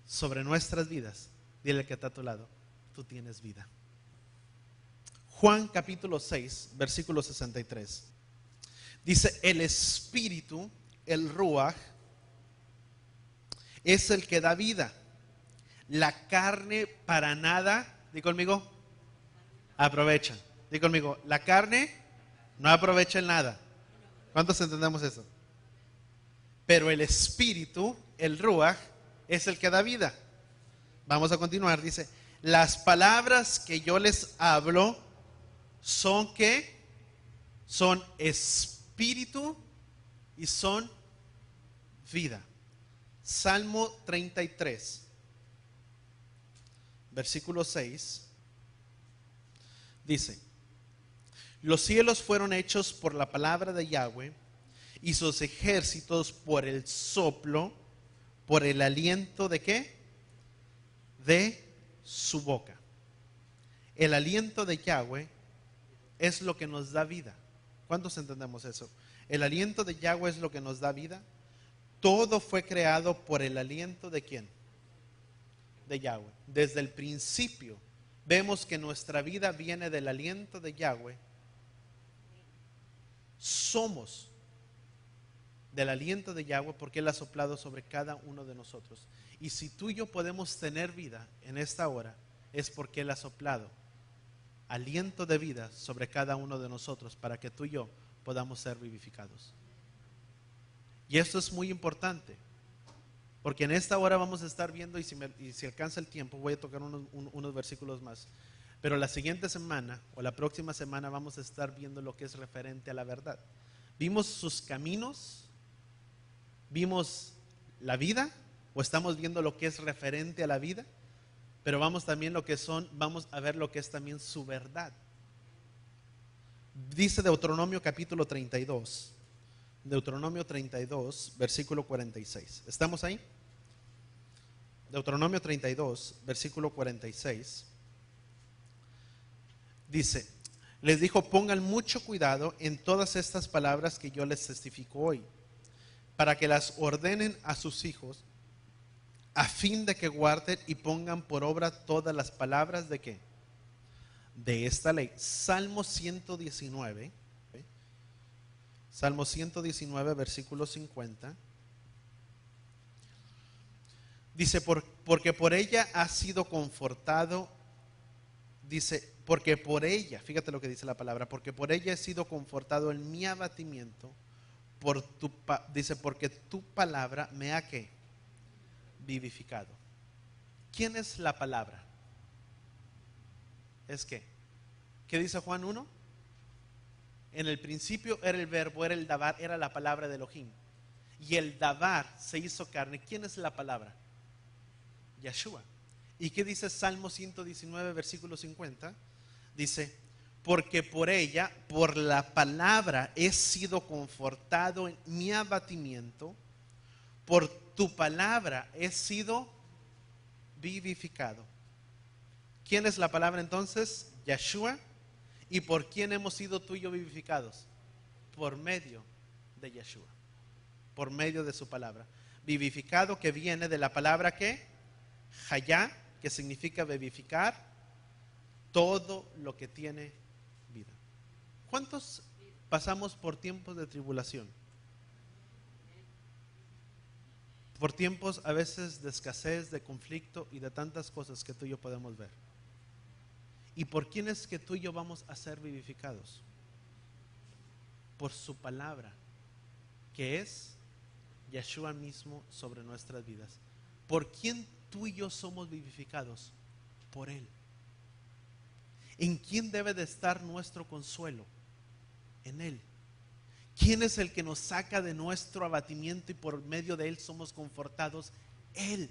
S1: sobre nuestras vidas, dile al que está a tu lado, tú tienes vida. Juan capítulo 6, versículo 63. Dice, el Espíritu, el Ruach, es el que da vida. La carne para nada, di conmigo, aprovecha. Di conmigo, la carne no aprovecha en nada. ¿Cuántos entendemos eso? Pero el Espíritu, el Ruach, es el que da vida. Vamos a continuar, dice, las palabras que yo les hablo son ¿qué? Son espíritu y son vida. Salmo 33, versículo 6, dice, los cielos fueron hechos por la palabra de Yahweh y sus ejércitos por el soplo, por el aliento de ¿qué? De su boca. El aliento de Yahweh es lo que nos da vida. ¿Cuántos entendemos eso? El aliento de Yahweh es lo que nos da vida. Todo fue creado por el aliento de ¿quién? De Yahweh. Desde el principio vemos que nuestra vida viene del aliento de Yahweh. Somos del aliento de Yahweh porque Él ha soplado sobre cada uno de nosotros. Y si tú y yo podemos tener vida en esta hora, es porque Él ha soplado aliento de vida sobre cada uno de nosotros para que tú y yo podamos ser vivificados. Y esto es muy importante, porque en esta hora vamos a estar viendo, y si alcanza el tiempo, voy a tocar unos versículos más. Pero la siguiente semana o la próxima semana vamos a estar viendo lo que es referente a la verdad. Vimos sus caminos, vimos la vida, o estamos viendo lo que es referente a la vida, pero vamos a ver lo que es también su verdad. Dice Deuteronomio capítulo 32, Deuteronomio 32, versículo 46. ¿Estamos ahí? Deuteronomio 32, versículo 46. Dice, les dijo, pongan mucho cuidado en todas estas palabras que yo les testifico hoy, para que las ordenen a sus hijos, a fin de que guarden y pongan por obra todas las palabras de ¿qué? De esta ley. Salmo 119, ¿okay? Salmo 119, versículo 50. Dice, porque por ella ha sido confortado, dice, porque por ella, fíjate lo que dice la palabra, porque por ella he sido confortado en mi abatimiento, dice, porque tu palabra me ha ¿qué? Vivificado. ¿Quién es la palabra? ¿Es qué? ¿Qué dice Juan 1? En el principio era el verbo, era el dabar, era la palabra de Elohim. Y el dabar se hizo carne. ¿Quién es la palabra? Yeshua. ¿Y qué dice Salmo 119, versículo 50? Dice, porque por ella, por la palabra, he sido confortado en mi abatimiento, por tu palabra he sido vivificado. ¿Quién es la palabra entonces? Yeshua. ¿Y por quién hemos sido tú y yo vivificados? Por medio de Yeshua, por medio de su palabra. Vivificado, que viene de la palabra ¿qué? Hayá, que significa vivificar todo lo que tiene vida. ¿Cuántos pasamos por tiempos de tribulación? Por tiempos a veces de escasez, de conflicto y de tantas cosas que tú y yo podemos ver. ¿Y por quién es que tú y yo vamos a ser vivificados? Por su palabra, que es Yeshua mismo sobre nuestras vidas. ¿Por quién tú y yo somos vivificados? Por Él. ¿En quién debe de estar nuestro consuelo? En Él. ¿Quién es el que nos saca de nuestro abatimiento y por medio de Él somos confortados? Él.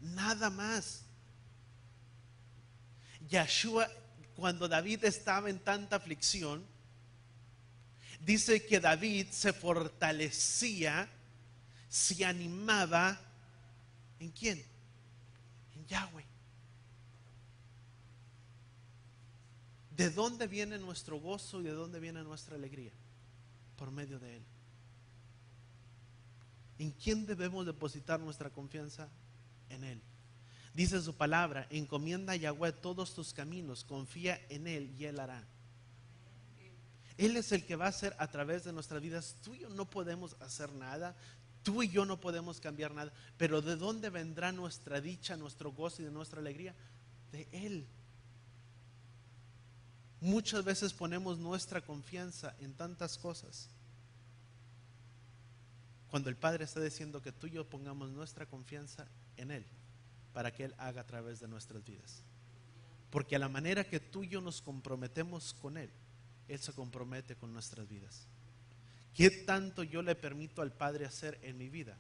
S1: Nada más. Yeshua, cuando David estaba en tanta aflicción, dice que David se fortalecía, se animaba. ¿En quién? En Yahweh. ¿De dónde viene nuestro gozo y de dónde viene nuestra alegría? Por medio de Él. ¿En quién debemos depositar nuestra confianza? En Él. Dice su palabra: encomienda a Yahweh todos tus caminos, confía en Él y Él hará. Él es el que va a hacer a través de nuestras vidas. Tú y yo no podemos hacer nada, tú y yo no podemos cambiar nada, pero ¿de dónde vendrá nuestra dicha, nuestro gozo y de nuestra alegría? De Él. Muchas veces ponemos nuestra confianza en tantas cosas, cuando el Padre está diciendo que tú y yo pongamos nuestra confianza en Él, para que Él haga a través de nuestras vidas. Porque a la manera que tú y yo nos comprometemos con Él, Él se compromete con nuestras vidas. ¿Qué tanto yo le permito al Padre hacer en mi vida?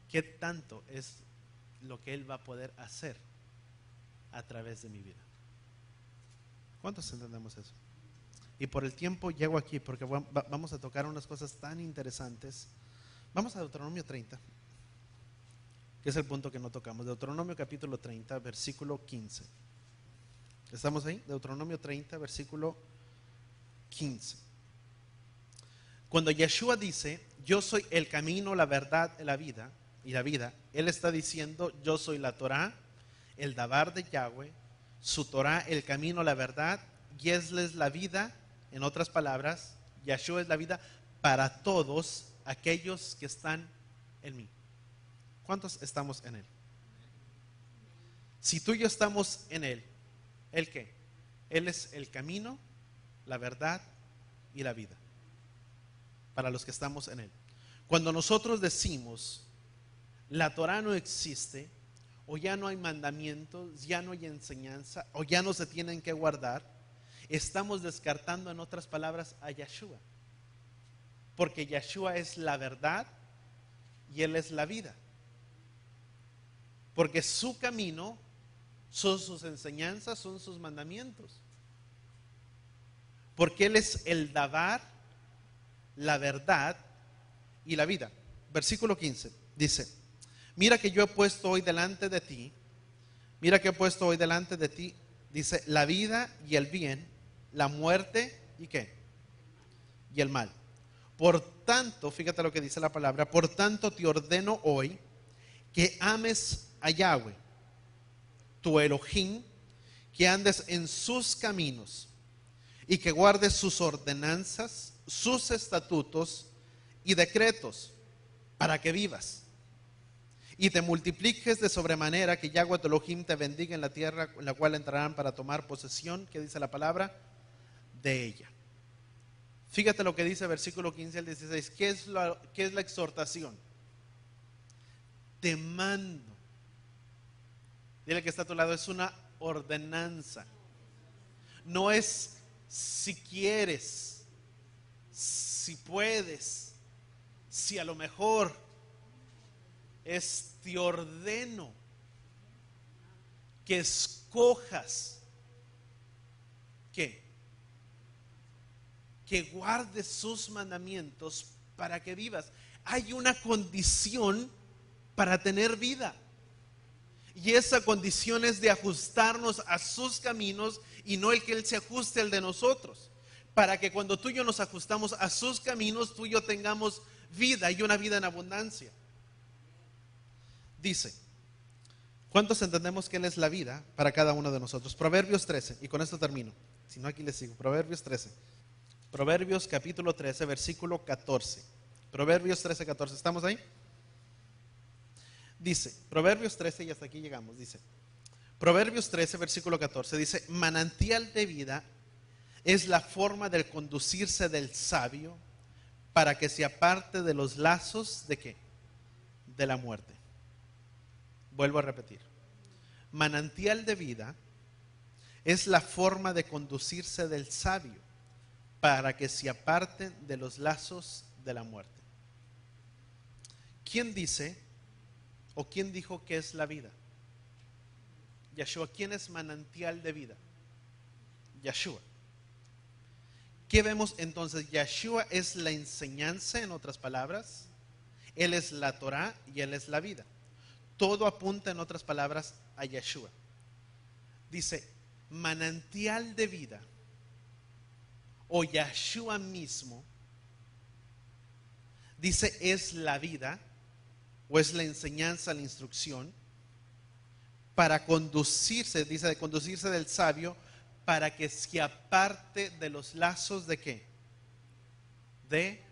S1: ¿Qué tanto es lo que Él va a poder hacer a través de mi vida? ¿Cuántos entendemos eso? Y por el tiempo llego aquí porque vamos a tocar unas cosas tan interesantes. Vamos a Deuteronomio 30, que es el punto que no tocamos. Deuteronomio capítulo 30, versículo 15. ¿Estamos ahí? Deuteronomio 30, versículo 15. Cuando Yeshua dice: yo soy el camino, la verdad y la vida, Él está diciendo: yo soy la Torah, el Dabar de Yahweh, su Torah, el camino, la verdad, y Él es la vida. En otras palabras, Yeshua es la vida para todos aquellos que están en mí. ¿Cuántos estamos en Él? Si tú y yo estamos en Él, ¿Él qué? Él es el camino, la verdad y la vida para los que estamos en Él. Cuando nosotros decimos la Torah no existe, o ya no hay mandamientos, ya no hay enseñanza, o ya no se tienen que guardar, estamos descartando, en otras palabras, a Yeshua. Porque Yeshua es la verdad y Él es la vida. Porque su camino son sus enseñanzas, son sus mandamientos. Porque Él es el Dabar, la verdad y la vida. Versículo 15 dice: mira que yo he puesto hoy delante de ti, dice, la vida y el bien, la muerte y ¿qué? Y el mal. Por tanto, fíjate lo que dice la palabra: por tanto te ordeno hoy que ames a Yahweh, tu Elohim, que andes en sus caminos y que guardes sus ordenanzas, sus estatutos y decretos, para que vivas y te multipliques de sobremanera, que Yahweh tu Elohim te bendiga en la tierra en la cual entrarán para tomar posesión, que dice la palabra, de ella. Fíjate lo que dice versículo 15 al 16. ¿Qué es la exhortación? Te mando. Dile que está a tu lado: es una ordenanza. No es si quieres, si puedes, si a lo mejor. Es: te ordeno que escojas ¿qué? Que guardes sus mandamientos para que vivas. Hay una condición para tener vida, y esa condición es de ajustarnos a sus caminos y no el que Él se ajuste al de nosotros, para que cuando tú y yo nos ajustamos a sus caminos, tú y yo tengamos vida, y una vida en abundancia. Dice, ¿cuántos entendemos que Él es la vida para cada uno de nosotros? Proverbios 13, y con esto termino, si no aquí les sigo. Proverbios 13, Proverbios capítulo 13, versículo 14. Proverbios 13, 14, ¿estamos ahí? Dice, Proverbios 13, y hasta aquí llegamos, dice: Proverbios 13, versículo 14 dice: manantial de vida es la forma de conducirse del sabio para que se aparte de los lazos de ¿qué? De la muerte. Vuelvo a repetir. Manantial de vida es la forma de conducirse del sabio para que se aparte de los lazos de la muerte. ¿Quién dice o quién dijo que es la vida? Yeshua. ¿Quién es manantial de vida? Yeshua. ¿Qué vemos entonces? Yeshua es la enseñanza, en otras palabras. Él es la Torah y Él es la vida. Todo apunta, en otras palabras, a Yeshua. Dice, manantial de vida, o Yeshua mismo, dice, es la vida, o es la enseñanza, la instrucción, para conducirse, dice, de conducirse del sabio, para que se aparte de los lazos de ¿qué? De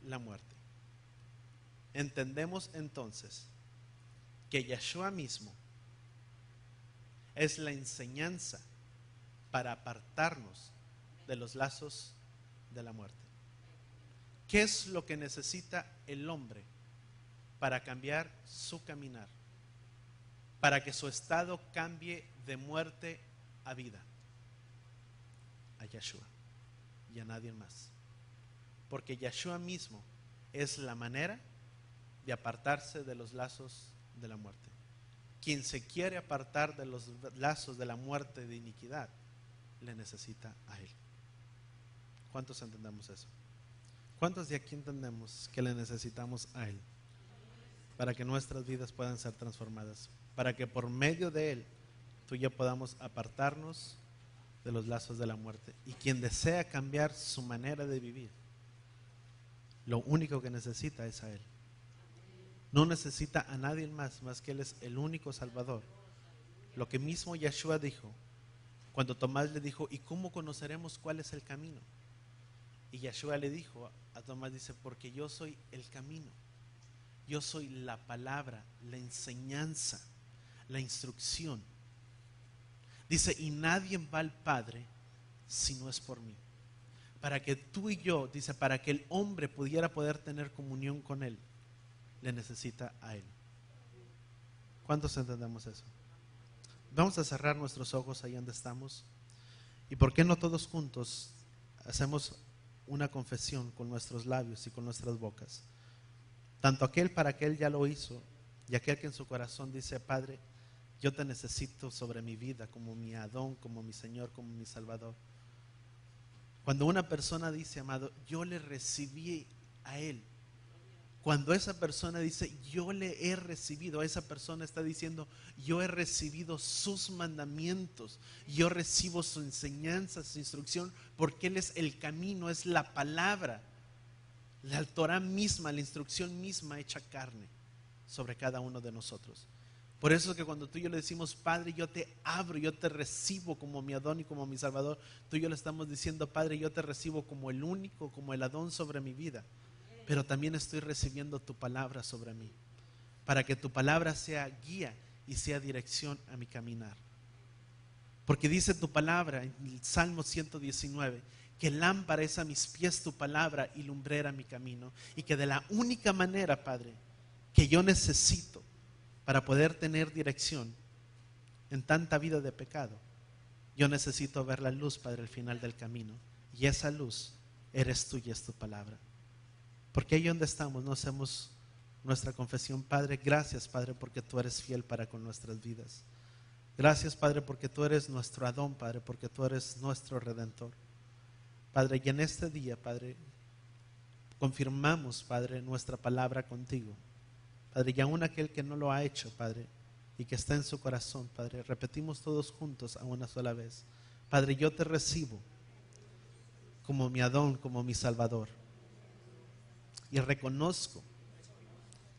S1: la muerte. Entendemos entonces que Yeshua mismo es la enseñanza para apartarnos de los lazos de la muerte. ¿Qué es lo que necesita el hombre para cambiar su caminar? Para que su estado cambie de muerte a vida. A Yeshua y a nadie más. Porque Yeshua mismo es la manera de apartarse de los lazos de la muerte. Quien se quiere apartar de los lazos de la muerte de iniquidad, le necesita a Él. ¿Cuántos entendemos eso? ¿Cuántos de aquí entendemos que le necesitamos a Él? Para que nuestras vidas puedan ser transformadas. Para que por medio de Él, tú y yo podamos apartarnos de los lazos de la muerte. Y quien desea cambiar su manera de vivir, lo único que necesita es a Él. No necesita a nadie más que Él es el único Salvador. Lo que mismo Yeshua dijo, cuando Tomás le dijo, ¿y cómo conoceremos cuál es el camino? Y Yeshua le dijo a Tomás, dice, porque yo soy el camino. Yo soy la palabra, la enseñanza, la instrucción. Dice, y nadie va al Padre si no es por mí. Para que tú y yo, dice, para que el hombre pudiera poder tener comunión con Él, le necesita a Él. ¿Cuántos entendemos eso? Vamos a cerrar nuestros ojos ahí donde estamos. ¿Y por qué no todos juntos hacemos una confesión con nuestros labios y con nuestras bocas? Tanto aquel para que Él ya lo hizo, y aquel que en su corazón dice, Padre, yo te necesito sobre mi vida como mi Adón, como mi Señor, como mi Salvador. Cuando una persona dice, amado, yo le recibí a Él. Cuando esa persona dice, yo le he recibido, esa persona está diciendo, yo he recibido sus mandamientos, yo recibo su enseñanza, su instrucción, porque Él es el camino, es la palabra, la Torah misma, la instrucción misma hecha carne sobre cada uno de nosotros. Por eso es que cuando tú y yo le decimos, Padre, yo te abro, yo te recibo como mi Adón y como mi Salvador, tú y yo le estamos diciendo, Padre, yo te recibo como el único, como el Adón sobre mi vida. Pero también estoy recibiendo tu palabra sobre mí, para que tu palabra sea guía y sea dirección a mi caminar. Porque dice tu palabra en el Salmo 119, que lámpara es a mis pies tu palabra y lumbrera mi camino. Y que de la única manera, Padre, que yo necesito para poder tener dirección en tanta vida de pecado, yo necesito ver la luz, Padre, al final del camino. Y esa luz eres tú y es tu palabra. Porque ahí donde estamos no hacemos nuestra confesión. Padre, gracias, Padre, porque tú eres fiel para con nuestras vidas. Gracias, Padre, porque tú eres nuestro Adón, Padre, porque tú eres nuestro Redentor. Padre, y en este día, Padre, confirmamos, Padre, nuestra palabra contigo. Padre, y aún aquel que no lo ha hecho, Padre, y que está en su corazón, Padre, repetimos todos juntos a una sola vez. Padre, yo te recibo como mi Adón, como mi Salvador. Y reconozco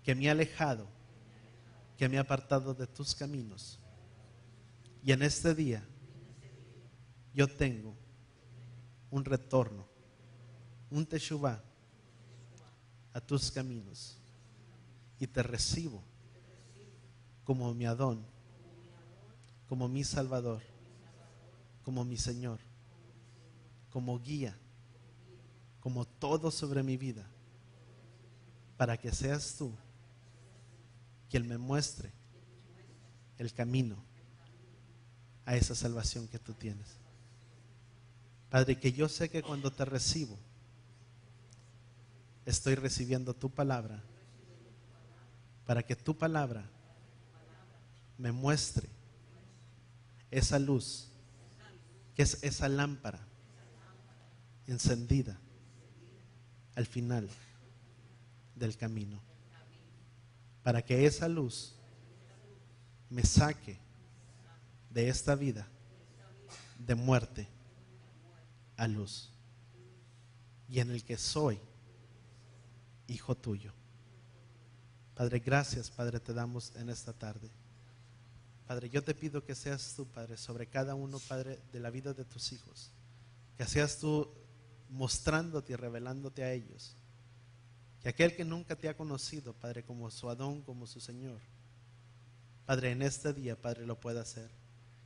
S1: que me he alejado, que me he apartado de tus caminos. Y en este día yo tengo un retorno, un teshuvá a tus caminos. Y te recibo como mi Adón como mi Salvador, como mi Señor, como guía, como todo sobre mi vida, para que seas tú quien me muestre el camino a esa salvación que tú tienes. Padre, que yo sé que cuando te recibo, estoy recibiendo tu palabra, para que tu palabra me muestre esa luz, que es esa lámpara encendida al final del camino, para que esa luz me saque de esta vida de muerte a luz, y en el que soy hijo tuyo. Padre, gracias, Padre, te damos en esta tarde. Padre, yo te pido que seas tú, Padre, sobre cada uno, Padre, de la vida de tus hijos, que seas tú mostrándote y revelándote a ellos, que aquel que nunca te ha conocido, Padre, como su Adón, como su Señor, Padre, en este día, Padre, lo pueda hacer.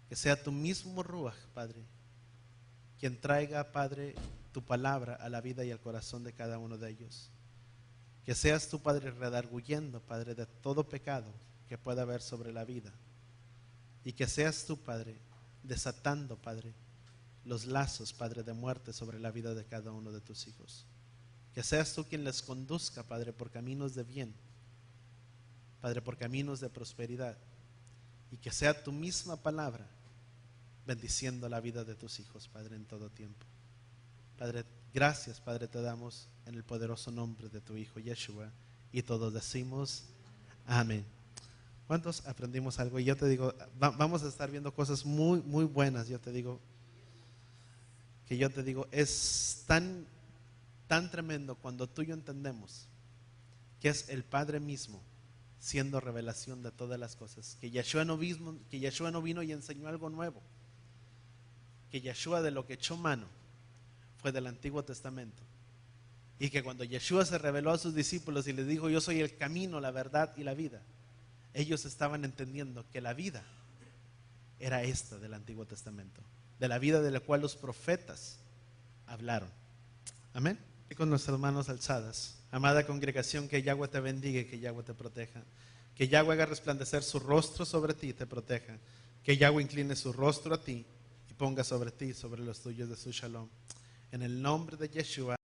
S1: Que sea tu mismo Ruach, Padre, quien traiga, Padre, tu palabra a la vida y al corazón de cada uno de ellos. Que seas tú, Padre, redarguyendo, Padre, de todo pecado que pueda haber sobre la vida. Y que seas tú, Padre, desatando, Padre, los lazos, Padre, de muerte sobre la vida de cada uno de tus hijos. Que seas tú quien les conduzca, Padre, por caminos de bien, Padre, por caminos de prosperidad. Y que sea tu misma palabra bendiciendo la vida de tus hijos, Padre, en todo tiempo. Padre, gracias, Padre, te damos en el poderoso nombre de tu Hijo Yeshua, y todos decimos amén. ¿Cuántos aprendimos algo? Y yo te digo, vamos a estar viendo cosas muy, muy buenas. Yo te digo, es tan tremendo cuando tú y yo entendemos que es el Padre mismo siendo revelación de todas las cosas, que Yeshua no vino y enseñó algo nuevo, que Yeshua de lo que echó mano fue del Antiguo Testamento, y que cuando Yeshua se reveló a sus discípulos y les dijo: yo soy el camino, la verdad y la vida, ellos estaban entendiendo que la vida era esta del Antiguo Testamento, de la vida de la cual los profetas hablaron. Amén. Y con nuestras manos alzadas, amada congregación, que Yahweh te bendiga y que Yahweh te proteja, que Yahweh haga resplandecer su rostro sobre ti y te proteja, que Yahweh incline su rostro a ti y ponga sobre ti, sobre los tuyos, de su shalom. En el nombre de Yeshua.